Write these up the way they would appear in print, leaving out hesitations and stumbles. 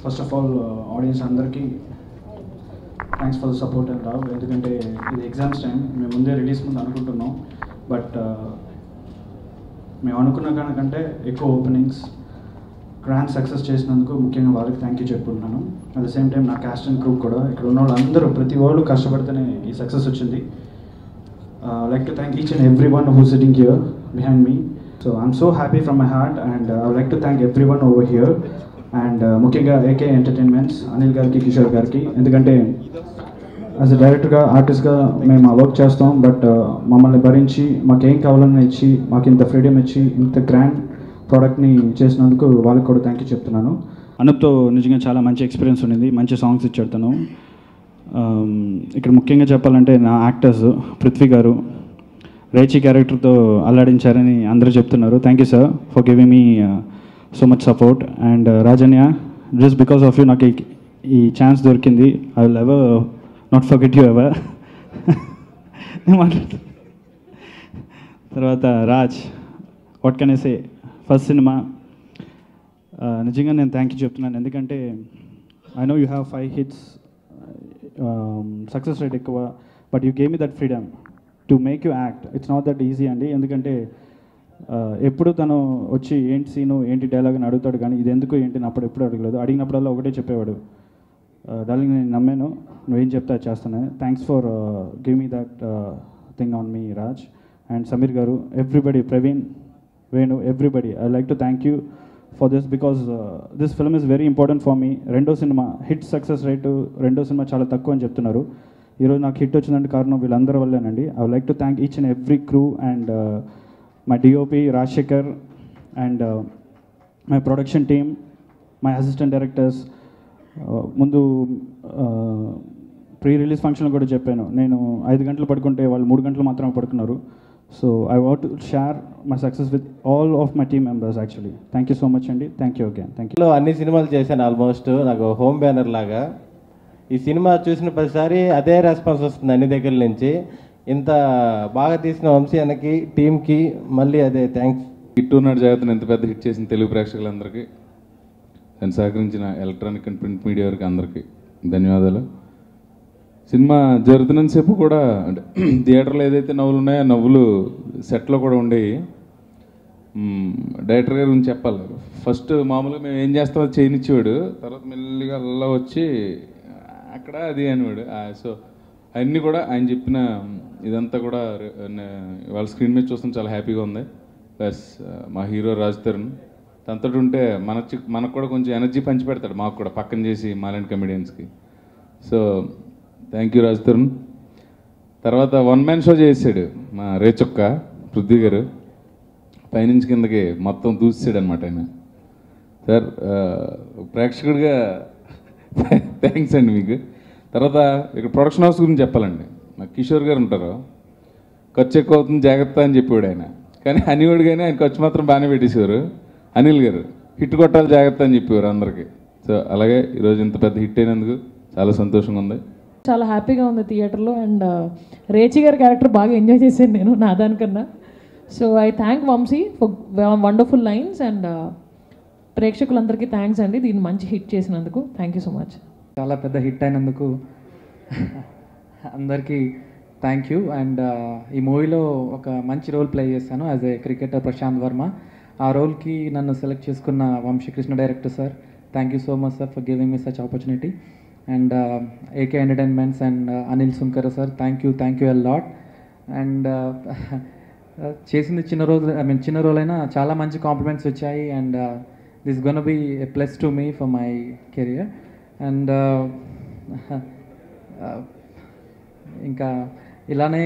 First of all audience అందరికీ thanks for the support and love. ఎందుకంటే ఇది exams time, మేము ముందే రిలీజ్ ముందు అనుకుంటున్నాం, బట్ మేము అనుకున్న దానికంటే ఎక్కువ ఓపెనింగ్స్ గ్రాండ్ సక్సెస్ చేసినందుకు ముఖ్యంగా వాళ్ళకి థ్యాంక్ యూ చెప్పుకుంటున్నాను. అట్ ద సేమ్ టైం నా క్యాస్ట్ అండ్ క్రూ కూడా, ఇక్కడ ఉన్న వాళ్ళందరూ ప్రతి వాళ్ళు కష్టపడితేనే ఈ సక్సెస్ వచ్చింది. Like to thank each and every one who sitting here behind me. So I'm so happy from my heart and I would like to thank every one over here and ముఖ్యంగా AK entertainments Anil గారికి, కిషోర్ గారికి. ఎందుకంటే as a డైరెక్టర్గా, ఆర్టిస్ట్గా మేము ఆ work చేస్తాం, but మమ్మల్ని భరించి మాకేం కావాలని ఇచ్చి, మాకు ఇంత ఫ్రీడమ్ ఇచ్చి, ఇంత గ్రాండ్ ప్రోడక్ట్ని చేసినందుకు వాళ్ళకి కూడా థ్యాంక్ యూ చెప్తున్నాను. అనూప్తో నిజంగా చాలా మంచి ఎక్స్పీరియన్స్ ఉండింది, మంచి సాంగ్స్ ఇచ్చాడు తను. ఇక్కడ ముఖ్యంగా చెప్పాలంటే నా యాక్టర్స్ పృథ్వీ గారు రేచి క్యారెక్టర్తో అల్లాడించారని అందరూ చెప్తున్నారు. Thank you sir for giving me so much support. And Rajanya, just because of you నాకు ఈ ఛాన్స్ దొరికింది. I will ever not forget you ever. నేను మాట్లాడుతా. తర్వాత Raj, what can I say, first cinema నిజంగా నేను థ్యాంక్ యూ చెప్తున్నాను. ఎందుకంటే I know you have 5 hits, success rate ఎక్కువ, but you gave me that freedom to make you act. It's not that easy అండి. ఎందుకంటే ఎప్పుడు తను వచ్చి ఏంటి సీను, ఏంటి డైలాగ్ అని అడుగుతాడు, కానీ ఇది ఎందుకు ఏంటి అని అప్పుడు ఎప్పుడు అడగలేదు. అడిగినప్పుడల్లా ఒకటే చెప్పేవాడు, డార్లింగ్ నేను నమ్మాను, నువ్వేం చెప్తా చేస్తాను. Thanks for give me that thing on me Raj and Sameer garu, everybody, Praveen, Venu, everybody. I like to thank you for this because this film is very important for me. రెండో సినిమా హిట్ సక్సెస్ రేటు రెండో cinema చాలా తక్కువ అని చెప్తున్నారు. ఈరోజు నాకు hit వచ్చిందంటే కారణం వీళ్ళందరి వల్లేనండి. I would like to thank each and every crew and my DOP Rajasekhar and my production team, my assistant directors. ముందు ప్రీ రిలీజ్ ఫంక్షన్లో కూడా చెప్పాను, నేను 5 గంటలు పడుకుంటే వాళ్ళు 3 గంటలు మాత్రమే పడుకున్నారు. So I want to share my success with all of my team members actually. Thank you so much అండి. Thank you again. Thank you. అన్ని సినిమాలు చేశాను ఆల్మోస్ట్, నాకు హోమ్ బ్యానర్ లాగా. ఈ సినిమా చూసిన ప్రతిసారి అదే రెస్పాన్స్ వస్తుంది అన్ని దగ్గర నుంచి. ఇంత బాగా తీసిన వంశీ అన్నకి, టీమ్కి మళ్ళీ అదే థ్యాంక్స్. హిట్ ఉన్నాడు జాగ్రత్తను ఎంత పెద్ద హిట్ చేసిన తెలుగు ప్రేక్షకులందరికీ, దాన్ని సహకరించిన ఎలక్ట్రానిక్ అండ్ ప్రింట్ మీడియా వారికి అందరికీ ధన్యవాదాలు. సినిమా జరుగుతున్నంతసేపు కూడా అంటే థియేటర్లో ఏదైతే నవ్వులు ఉన్నాయో ఆ నవ్వులు సెట్లో కూడా ఉండేవి. డైరెక్టర్ గారి గురించి చెప్పాలి. ఫస్ట్ మామూలుగా మేము ఏం చేస్తామో చేయనిచ్చేవాడు, తర్వాత మెల్లిగా అలా వచ్చి అక్కడ అది అనేవాడు. సో అవన్నీ కూడా ఆయన చెప్పిన ఇదంతా కూడా వాళ్ళ స్క్రీన్ మీద చూస్తాం, చాలా హ్యాపీగా ఉంది. ప్లస్ మా హీరో రాజ్ తరుణ్, తనతో ఉంటే మనకు కూడా కొంచెం ఎనర్జీ పంచి పెడతాడు, మాకు కూడా పక్కన చేసి మాలాంటి కమెడియన్స్కి. So thank you Raj Tarun. తర్వాత 1 man షో చేసాడు మా రేచొక్క పృథ్వీ గారు, పైనుంచి కిందకి మొత్తం దూసాడు అనమాట ఆయన. సార్ ప్రేక్షకుడిగా థ్యాంక్స్ అండి మీకు. తర్వాత ఇక్కడ ప్రొడక్షన్ హౌస్ గురించి చెప్పాలండి. మా కిషోర్ గారు ఉంటారు, ఖర్చు ఎక్కువ అవుతుంది జాగ్రత్త అని చెప్పాడు ఆయన, కానీ అనేవాడు కానీ ఆయన ఖర్చు మాత్రం బాగానే పెట్టేసేవారు. అనిల్ గారు హిట్ కొట్టాలి జాగ్రత్త అని చెప్పేవారు అందరికీ. సో అలాగే ఈరోజు ఇంత పెద్ద హిట్ అయినందుకు చాలా సంతోషంగా ఉంది, చాలా హ్యాపీగా ఉంది థియేటర్లో. అండ్ రేచి గారి క్యారెక్టర్ బాగా ఎంజాయ్ చేశాను నేను నా దానికన్నా. So I thank Vamsi for wonderful lines and ప్రేక్షకులందరికీ థ్యాంక్స్ అండి దీన్ని మంచి హిట్ చేసినందుకు. Thank you so much. చాలా పెద్ద హిట్ అయినందుకు అందరికీ థ్యాంక్ యూ. అండ్ ఈ మూవీలో ఒక మంచి రోల్ ప్లే చేశాను as a cricketer Prashanth Varma. ఆ రోల్కి నన్ను సెలెక్ట్ చేసుకున్న Vamsikrishna director sir, thank you so much sir for giving me such opportunity. And AK entertainments and Anil Sunkar sir, thank you a lot. And చేసింది చిన్న రోల్ అయినా చాలా మంచి కాంప్లిమెంట్స్ వచ్చాయి. And this gonna be a plus to me for my career. And ఇంకా ఇలానే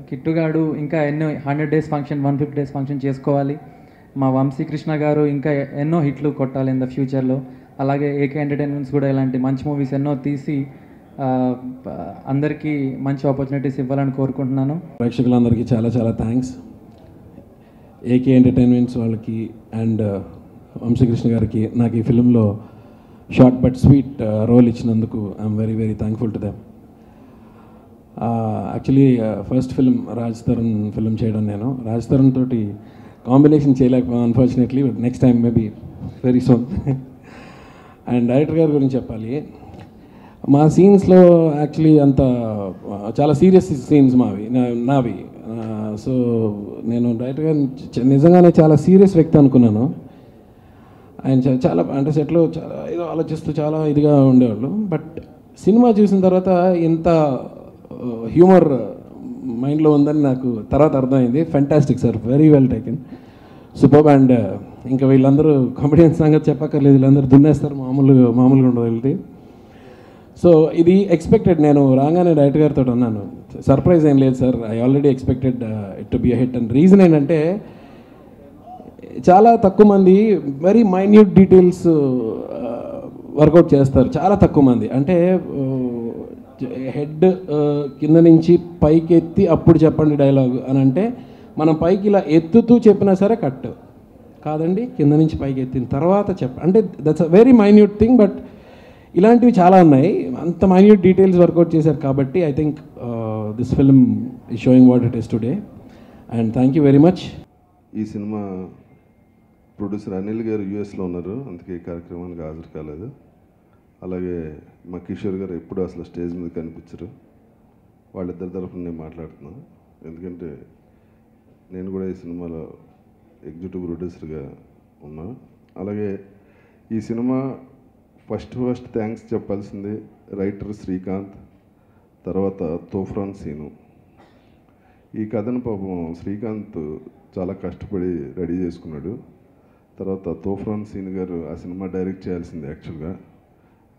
కిట్టుగాడు ఇంకా ఎన్నో 100 days ఫంక్షన్, 150 days ఫంక్షన్ చేసుకోవాలి. మా వంశీకృష్ణ గారు ఇంకా ఎన్నో హిట్లు కొట్టాలి ఇన్ ద ఫ్యూచర్లో. అలాగే ఏకే ఎంటర్టైన్మెంట్స్ కూడా ఇలాంటి మంచి మూవీస్ ఎన్నో తీసి అందరికీ మంచి ఆపర్చునిటీస్ ఇవ్వాలని కోరుకుంటున్నాను. ప్రేక్షకులందరికీ చాలా చాలా థ్యాంక్స్. ఏకే ఎంటర్టైన్మెంట్స్ వాళ్ళకి అండ్ వంశీకృష్ణ గారికి నాకు ఈ ఫిలింలో షార్ట్ బట్ స్వీట్ రోల్ ఇచ్చినందుకు I'm very very thankful to them. Actually first film Raj Tarun film చేయడం. నేను రాజ్ తరుణ్ తోటి కాంబినేషన్ చేయలేకపోయాను unfortunately, but next time maybe very soon. And director గారి గురించి చెప్పాలి. మా సీన్స్లో యాక్చువల్లీ అంత చాలా సీరియస్ సీన్స్ నావి. సో నేను డైరెక్టర్ గారు నిజంగానే చాలా సీరియస్ వ్యక్తి అనుకున్నాను. ఆయన చాలా అంటే సెట్లో చాలా ఏదో ఆలోచిస్తూ చాలా ఇదిగా ఉండేవాళ్ళు. బట్ సినిమా చూసిన తర్వాత ఇంత హ్యూమర్ మైండ్లో ఉందని నాకు తర్వాత అర్థమైంది. Fantastic sir, very well taken, super. And ఇంకా వీళ్ళందరూ కామెడియన్స్ సంగతి చెప్పక్కర్లేదు, వీళ్ళందరూ దున్నేస్తారు, మామూలుగా ఉండదు వీళ్ళది. సో ఇది ఎక్స్పెక్టెడ్. నేను రాగానే డైరెక్టర్ గారితో అన్నాను, సర్ప్రైజ్ ఏం లేదు sir, I already expected it to be a hit. And reason ఏంటంటే చాలా తక్కువ మంది వెరీ మైన్యూట్ డీటెయిల్స్ వర్కౌట్ చేస్తారు, చాలా తక్కువ మంది. అంటే హెడ్ కింద నుంచి పైకి ఎత్తి అప్పుడు చెప్పండి డైలాగ్ అని అంటే, మనం పైకి ఇలా ఎత్తుతూ చెప్పినా సరే కట్ కాదండి, కింద నుంచి పైకి ఎత్తిన తర్వాత అంటే that's a very minute thing. But ఇలాంటివి చాలా ఉన్నాయి, అంత మైన్యూట్ డీటెయిల్స్ వర్కౌట్ చేశారు కాబట్టి I think this film is sowing what it is today. And thank you very much. ఈ సినిమా ప్రొడ్యూసర్ అనిల్ గారు యూఎస్లో ఉన్నారు, అందుకే ఈ కార్యక్రమానికి హాజరు కాలేదు. అలాగే మా కిషోర్ గారు ఎప్పుడు అసలు స్టేజ్ మీద కనిపించరు. వాళ్ళిద్దరి తరఫున నేను మాట్లాడుతున్నాను, ఎందుకంటే నేను కూడా ఈ సినిమాలో ఎగ్జిక్యూటివ్ ప్రొడ్యూసర్గా ఉన్నా. అలాగే ఈ సినిమా ఫస్ట్ థ్యాంక్స్ చెప్పాల్సింది రైటర్ శ్రీకాంత్, తర్వాత తోఫ్రాన్ సీను. ఈ కథను పాపం శ్రీకాంత్ చాలా కష్టపడి రెడీ చేసుకున్నాడు. తర్వాత తోఫ్రాన్ సీన్ గారు ఆ సినిమా డైరెక్ట్ చేయాల్సింది. యాక్చువల్గా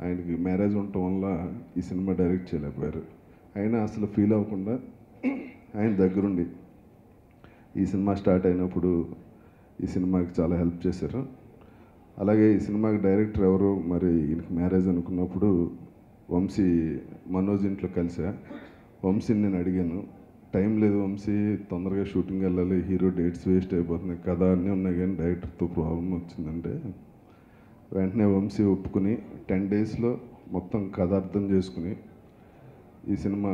ఆయనకి మ్యారేజ్ ఉండటం వల్ల ఈ సినిమా డైరెక్ట్ చేయలేకపోయారు. అయినా అసలు ఫీల్ అవ్వకుండా ఆయన దగ్గరుండి ఈ సినిమా స్టార్ట్ అయినప్పుడు ఈ సినిమాకి చాలా హెల్ప్ చేశారు. అలాగే ఈ సినిమాకి డైరెక్టర్ ఎవరు, మరి ఈయనకి మ్యారేజ్ అనుకున్నప్పుడు వంశీ మనోజ్ ఇంట్లో కలిసా. వంశీని నేను అడిగాను, టైం లేదు వంశీ, తొందరగా షూటింగ్ వెళ్ళాలి, హీరో డేట్స్ వేస్ట్ అయిపోతున్నాయి, కథ అన్నీ ఉన్నాయి కానీ డైరెక్టర్తో ప్రాబ్లం వచ్చిందంటే వెంటనే వంశీ ఒప్పుకుని 10 డేస్లో మొత్తం కథ అర్థం చేసుకుని ఈ సినిమా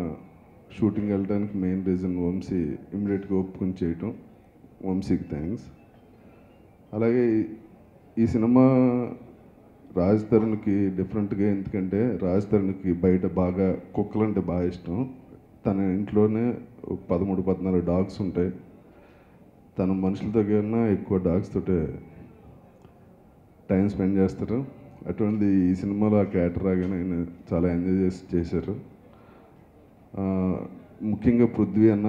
షూటింగ్ వెళ్ళడానికి మెయిన్ రీజన్ వంశీ ఇమ్మీడియట్గా ఒప్పుకుని చేయటం. వంశీకి థ్యాంక్స్. అలాగే ఈ సినిమా రాజ్ తరుణ్కి డిఫరెంట్గా, ఎందుకంటే రాజ్ తరుణ్కి బయట బాగా కుక్కలంటే బాగా ఇష్టం. తన ఇంట్లోనే 13-14 డాగ్స్ ఉంటాయి. తన మనుషులతో కన్నా ఎక్కువ డాగ్స్ తోటే టైం స్పెండ్ చేస్తారు. అటువంటి ఈ సినిమాలో ఆ క్యారెక్టర్ రాగానే ఆయన చాలా ఎంజాయ్ చేశారు. ముఖ్యంగా పృథ్వీ అన్న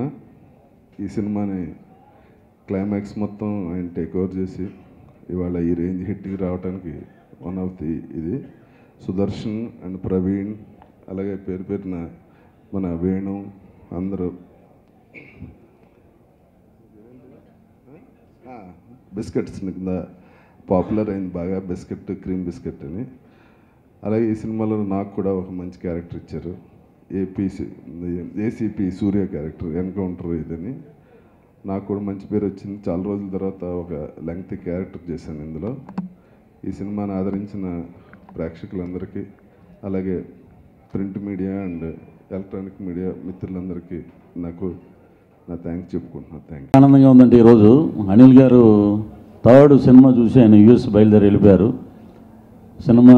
ఈ సినిమాని క్లైమాక్స్ మొత్తం ఆయన టేక్ ఓవర్ చేసి ఇవాళ ఈ రేంజ్ హిట్కి రావడానికి వన్ ఆఫ్ ది ఇది. సుదర్శన్ అండ్ ప్రవీణ్, అలాగే పేరున మన వేణు, అందరూ బిస్కెట్స్ కింద పాపులర్ అయింది బాగా, బిస్కెట్, క్రీమ్ బిస్కెట్ అని. అలాగే ఈ సినిమాలో నాకు కూడా ఒక మంచి క్యారెక్టర్ ఇచ్చారు, ఏసీపీ సూర్య క్యారెక్టర్, ఎన్కౌంటర్ ఇదని. నాకు కూడా మంచి పేరు వచ్చింది. చాలా రోజుల తర్వాత ఒక లెంగ్తీ క్యారెక్టర్ చేశాను ఇందులో. ఈ సినిమాని ఆదరించిన ప్రేక్షకులందరికీ, అలాగే print media and electronic media మిత్రులందరికీ నా థ్యాంక్స్ చెప్పుకుంటున్నాను. Thank you. ఆనందంగా ఉందండి. ఈరోజు అనిల్ గారు 3rd సినిమా చూసి ఆయన యూఎస్ బయలుదేరి వెళ్ళిపోయారు. సినిమా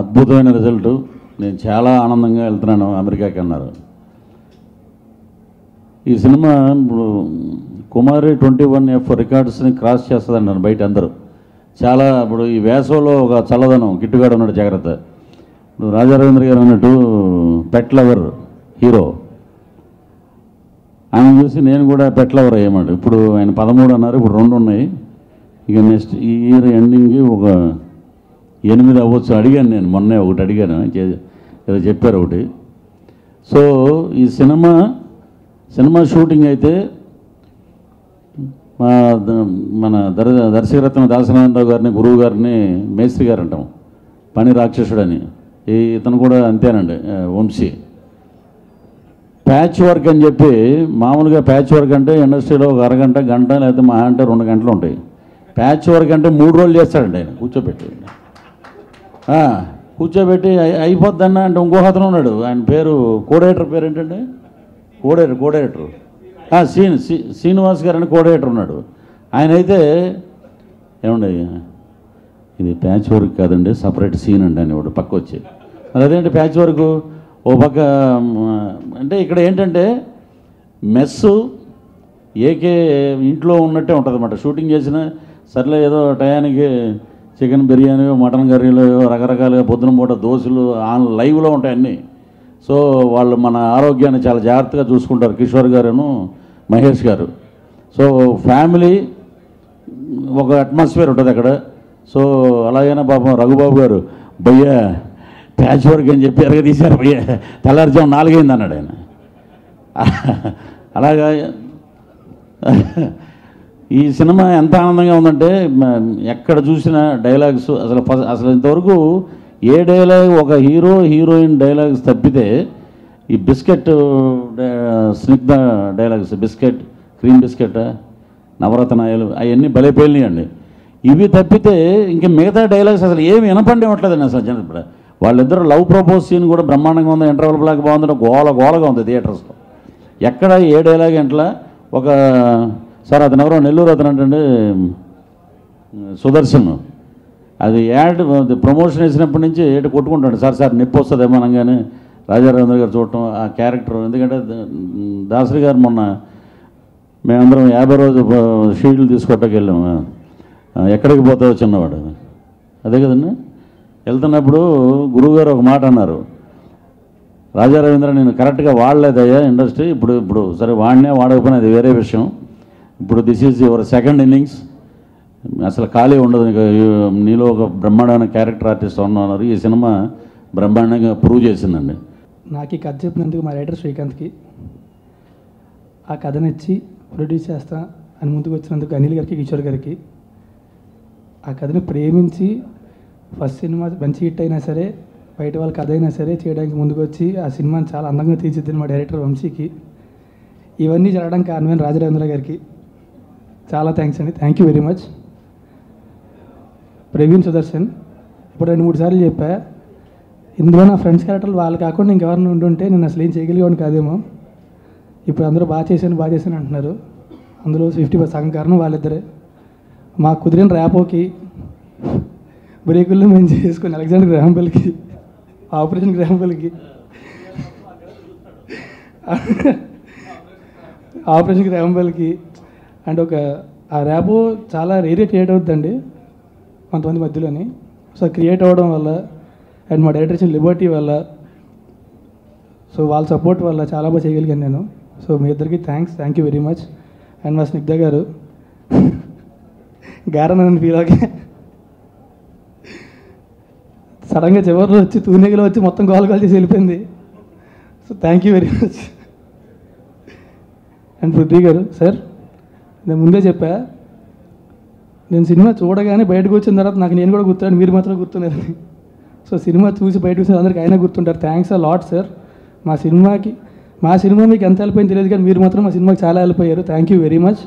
అద్భుతమైన రిజల్ట్, నేను చాలా ఆనందంగా వెళ్తున్నాను అమెరికాకి అన్నారు. ఈ సినిమా ఇప్పుడు కుమారి 21F రికార్డ్స్ని క్రాస్ చేస్తుంది అన్నారు బయట అందరూ. చాలా ఇప్పుడు ఈ వేసవలో ఒక చల్లదనం, గిట్టుగాడు ఉన్నాడు, జాగ్రత్త. ఇప్పుడు రాజా రవీంద్ర గారు అన్నట్టు పెట్ లవర్ హీరో, ఆయన చూసి నేను కూడా పెట్ లవర్ అయ్యామాట. ఇప్పుడు ఆయన 13 అన్నారు, ఇప్పుడు 2 ఉన్నాయి. ఇక నెక్స్ట్ ఈ ఇయర్ ఎండింగ్కి ఒక 8 అవ్వచ్చు. అడిగాను నేను, మొన్నే ఒకటి అడిగాను, ఏదో చెప్పారు ఒకటి. సో ఈ సినిమా షూటింగ్ అయితే మన దర్శకరత్న దాసనారాయణరావు గారిని, గురువు గారిని మేస్త్రి గారు అంటాం, పని రాక్షసుడని. ఇతను కూడా అంతేనండి, వంశీ. ప్యాచ్ వర్క్ అని చెప్పి, మామూలుగా ప్యాచ్ వర్క్ అంటే ఇండస్ట్రీలో ఒక అరగంట, గంట, లేకపోతే మహా అంటే 2 గంటలు ఉంటాయి. ప్యాచ్ వర్క్ అంటే 3 రోజులు చేస్తాడండి ఆయన కూర్చోబెట్టి అయిపోద్దన్న అంటే ఇంకో అతను ఉన్నాడు, ఆయన పేరు కోడేటర్ పేరు ఏంటండి, కోడేటర్ శ్రీనివాస్ గారు అని కోడేటర్ ఉన్నాడు. ఆయన అయితే ఏమండి ఇది ప్యాచ్ వర్క్ కాదండి, సపరేట్ సీన్ అండి అని వాడు పక్క వచ్చి, అదేంటి ప్యాచ్ వర్క్ ఓ పక్క అంటే ఇక్కడ ఏంటంటే మెస్సు ఏకే ఇంట్లో ఉన్నట్టే ఉంటుంది అన్నమాట. షూటింగ్ చేసిన సర్లే ఏదో టయానికి చికెన్ బిర్యానీ, మటన్ కర్రీలు, రకరకాలుగా పొద్దున పూట దోశలు లైవ్లో ఉంటాయి అన్నీ. సో వాళ్ళు మన ఆరోగ్యాన్ని చాలా జాగ్రత్తగా చూసుకుంటారు కిషోర్ గారును మహేష్ గారు. సో ఫ్యామిలీ ఒక అట్మాస్ఫియర్ ఉంటుంది అక్కడ. సో అలాగైనా పాపం రఘుబాబు గారు భయ్య ప్యాచ్ వర్క్ అని చెప్పి ఎరగ తీశారు భయ్య, తెల్లారుజాము 4 అయింది అన్నాడు ఆయన. అలాగా ఈ సినిమా ఎంత ఆనందంగా ఉందంటే ఎక్కడ చూసిన డైలాగ్స్ అసలు ఇంతవరకు ఏ డైలాగ్ ఒక హీరోయిన్ డైలాగ్స్ తప్పితే ఈ biscuit Snigdha dialogues, biscuit cream biscuit, నవరత్నాయాలు అవన్నీ భలే పేలినాయండి. ఇవి తప్పితే ఇంక మిగతా డైలాగ్స్ అసలు ఏమి వినపండి ఇవ్వట్లేదండి అసలు. ఇప్పుడు వాళ్ళిద్దరు లవ్ ప్రపోజ్ సీన్ కూడా బ్రహ్మాండంగా ఉంది, ఇంటర్వల్ బ్లాక్ బాగుంది, గోలగా ఉంది థియేటర్స్లో. ఎక్కడ ఏ డైలాగ్ ఇంట్లో ఒక సార్ అతను ఎవరో నెల్లూరు అతను అంటే సుదర్శన్, అది యాడ్ ప్రమోషన్ వేసినప్పటి నుంచి ఏటు కొట్టుకుంటాడు, సార్ నొప్పి వస్తుందేమో అనగానే రాజారావేంద్ర గారు చూడటం ఆ క్యారెక్టర్. ఎందుకంటే దాసరి గారు మొన్న మేమందరం 50 రోజు షీల్డ్లు తీసుకోవటానికి వెళ్ళాము, ఎక్కడికి పోతావో చిన్నవాడు, అదే కదండి. వెళ్తున్నప్పుడు గురువుగారు ఒక మాట అన్నారు, రాజారవీంద్ర నేను కరెక్ట్గా వాడలేదయ్యా ఇండస్ట్రీ, ఇప్పుడు సరే వాడకపోయినా అది వేరే విషయం, ఇప్పుడు this is your second innings, అసలు ఖాళీ ఉండదు, నీలో ఒక బ్రహ్మాండమైన క్యారెక్టర్ ఆర్టిస్ట్ ఉన్నారు, ఈ సినిమా బ్రహ్మాండంగా ప్రూవ్ చేసిందండి. నాకు ఈ కథ చెప్పినందుకు మా రైటర్ శ్రీకాంత్కి, ఆ కథనిచ్చి ప్రొడ్యూస్ చేస్తా అని ముందుకు వచ్చినందుకు అనిల్ గారికి, కిషోర్ గారికి, ఆ కథని ప్రేమించి ఫస్ట్ సినిమా మంచి హిట్ అయినా సరే బయట వాళ్ళ కథ అయినా సరే చేయడానికి ముందుకు వచ్చి ఆ సినిమాని చాలా అందంగా తీర్చిద్దిన మా డైరెక్టర్ వంశీకి, ఇవన్నీ జరగడానికి కారణమైన రాజరావేంద్ర గారికి చాలా థ్యాంక్స్ అండి. Thank you very much. Praveen Sudarshan ఇప్పుడు 2-3 సార్లు చెప్పా, ఇందులో నా ఫ్రెండ్స్ క్యారెక్టర్లు వాళ్ళు కాకుండా ఇంకెవరిని ఉండుంటే నేను అసలు ఏం చేయగలిగేవాడిని కాదేమో. ఇప్పుడు అందరూ బాగా చేశాను అంటున్నారు, అందులో 50% సగం కారణం వాళ్ళిద్దరే. మాకు కుదిరిన ర్యాపోకి బ్రేకుల్లో మేము చేసుకుని అలెగ్జాండర్ గ్రాహం బెల్కి, ఆపరేషన్ గ్రాహం బెల్కి అండ్ ఆ ర్యాపో చాలా రేరే క్రియేట్ అవుతుందండి కొంతమంది మధ్యలోని. సో క్రియేట్ అవ్వడం వల్ల అండ్ మా డైరెక్టర్ లిబర్టీ వల్ల, సో వాళ్ళ సపోర్ట్ వల్ల చాలా బాగా చేయగలిగాను నేను. సో మీ ఇద్దరికి thank you very much. And మా స్నిగ్ధ గారు గారనని ఫీల్ అవ్వకే సడన్గా చివరిలో వచ్చి తూనెగలో వచ్చి మొత్తం గోల్ చేసి వెళ్ళిపోయింది. So thank you very much. And Prithvi గారు సార్, నేను ముందే చెప్పా, నేను సినిమా చూడగానే బయటకు వచ్చిన తర్వాత నాకు నేను కూడా గుర్తున్నాను, మీరు మాత్రం గుర్తున్నారని. సో సినిమా చూసి బయటకు వచ్చిన అందరికీ అయినా గుర్తుంటారు. Thanks a lot sir. మా సినిమా మీకు ఎంత వెళ్ళిపోయింది తెలియదు కానీ మీరు మాత్రం మా సినిమాకి చాలా వెళ్ళిపోయారు. Thank you very much.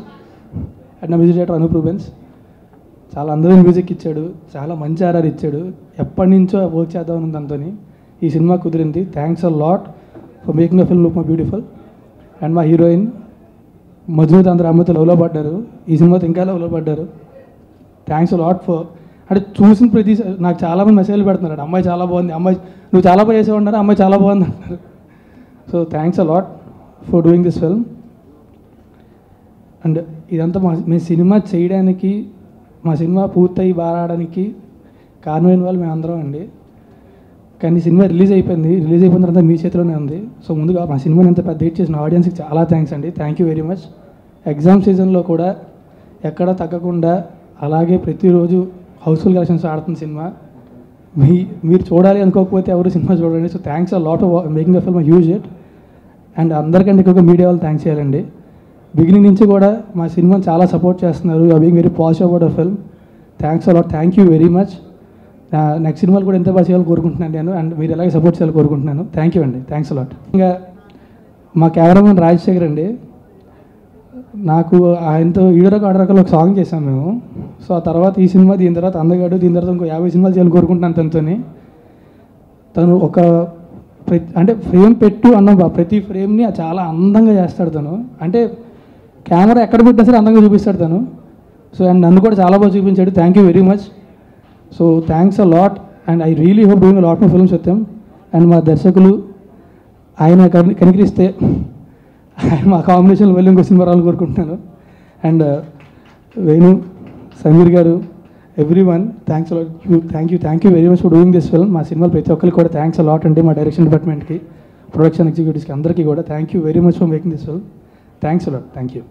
And నా మ్యూజిక్ డైరెక్టర్ అనూప్ రూబెన్స్ చాలా అందరూ మ్యూజిక్ ఇచ్చాడు, చాలా మంచి ఆర్ఆర్ ఇచ్చాడు. ఎప్పటి నుంచో వర్క్ చేద్దామని ఉంది దాంతో, ఈ సినిమా కుదిరింది. Thanks a lot for making a film look my beautiful. And మా హీరోయిన్ మధుమిత అందరూ అమ్మతో లవ్లో పడ్డారు, ఈ సినిమాతో ఇంకా లవ్లో పడ్డారు. థ్యాంక్స్ అ లాట్ ఫర్, అంటే చూసిన ప్రతి నాకు చాలామంది మెసేజ్లు పెడుతున్నారు, అమ్మాయి చాలా బాగుంది, అమ్మాయి నువ్వు చాలా బాగా చేసే ఉన్నారు, అమ్మాయి చాలా బాగుంది అంటారు. So thanks a lot for doing this film. And ఇదంతా మేము సినిమా చేయడానికి, మా సినిమా పూర్తయి బారాడడానికి కారణమైన వాళ్ళు మేము అందరం అండి. కానీ సినిమా రిలీజ్ అయిపోయిన తర్వాత మీ చేతిలోనే ఉంది. సో ముందుగా మా సినిమాని ఎంత పెద్ద హిట్ చేసిన ఆడియన్స్కి చాలా థ్యాంక్స్ అండి. Thank you very much. Exam సీజన్లో కూడా ఎక్కడ తగ్గకుండా అలాగే ప్రతిరోజు హౌస్ఫుల్ కలెక్షన్స్ ఆడుతున్న సినిమా మీరు చూడాలి అనుకోకపోతే ఎవరు సినిమా చూడండి. So thanks a lot of making a film huge hit. And అందరికంటే ఎక్కువగా మీడియా వాళ్ళు థ్యాంక్స్ చేయాలండి. బిగినింగ్ నుంచి కూడా మా సినిమాని చాలా సపోర్ట్ చేస్తున్నారు. You are being very positive about a film. Thanks a lot. Thank you very much. Next సినిమాలు కూడా ఎంత బాగా చేయాలని కోరుకుంటున్నాను నేను, అండ్ మీరు ఎలాగే సపోర్ట్ చేయాలని కోరుకుంటున్నాను. థ్యాంక్ యూ అండి. Thanks a lot. ఇంకా మా కెమెరామెన్ రాజశేఖర్ అండి, నాకు ఆయనతో ఈడరకు ఆడరకలు ఒక సాంగ్ చేసాం మేము. సో ఆ తర్వాత ఈ సినిమా, దీని తర్వాత అందగాడు, దీని తర్వాత ఇంకో 50 సినిమాలు చేయాలని కోరుకుంటున్నాను తనతోని. తను ఒక అంటే ఫ్రేమ్ పెట్టు అన్న ప్రతి ఫ్రేమ్ని చాలా అందంగా చేస్తాడు తను. అంటే కెమెరా ఎక్కడ పెట్టినా సరే అందంగా చూపిస్తాడు తను. సో అండ్ నన్ను కూడా చాలా బాగా చూపించాడు. Thank you very much. So thanks a lot and I really hope doing a lot more films with him. And మా దర్శకులు ఆయన కనికరిస్తే మా కాంబినేషన్లో వెళ్ళి ఇంకో సినిమా రావాలని కోరుకుంటున్నాను. అండ్ వేణు, సమీర్ గారు, every one thanks thank you very much for doing this film. మా సినిమాలు ప్రతి ఒక్కరికి కూడా థ్యాంక్స్ అ లాట్ అండి. మా డైరెక్షన్ డిపార్ట్మెంట్కి, ప్రొడక్షన్ ఎగ్జిక్యూటివ్స్కి అందరికీ కూడా thank you very much for making this film. Thanks a lot. Thank you.